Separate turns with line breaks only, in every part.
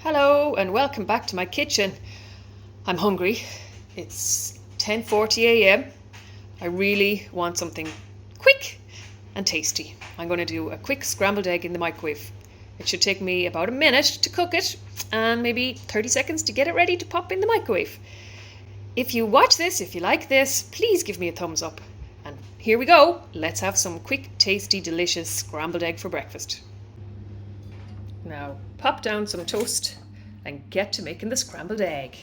Hello and welcome back to my kitchen. I'm hungry. It's 10:40 a.m. I really want something quick and tasty. I'm going to do a quick scrambled egg in the microwave. It should take me about a minute to cook it and maybe 30 seconds to get it ready to pop in the microwave. If you watch this, if you like this, please give me a thumbs up. And here we go. Let's have some quick, tasty, delicious scrambled egg for breakfast. Now, pop down some toast and get to making the scrambled egg.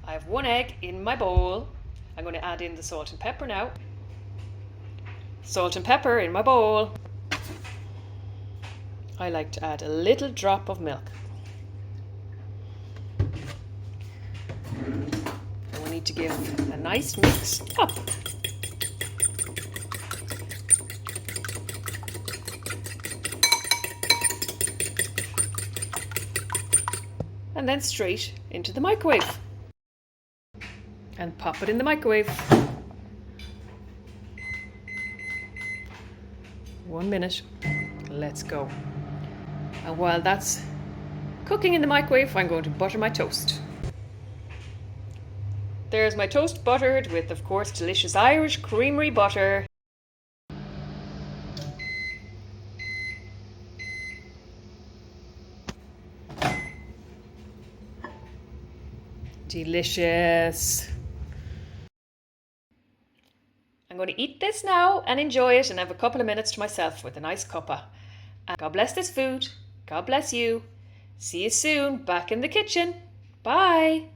I have one egg in my bowl. I'm going to add in the salt and pepper now. Salt and pepper in my bowl. I like to add a little drop of milk. And we need to give a nice mix up. And then straight into the microwave. And pop it in the microwave. 1 minute. Let's go. And while that's cooking in the microwave, I'm going to butter my toast. There's my toast buttered with, of course, delicious Irish creamery butter. Delicious. I'm going to eat this now and enjoy it and have a couple of minutes to myself with a nice cuppa. And God bless this food. God bless you. See you soon back in the kitchen. Bye.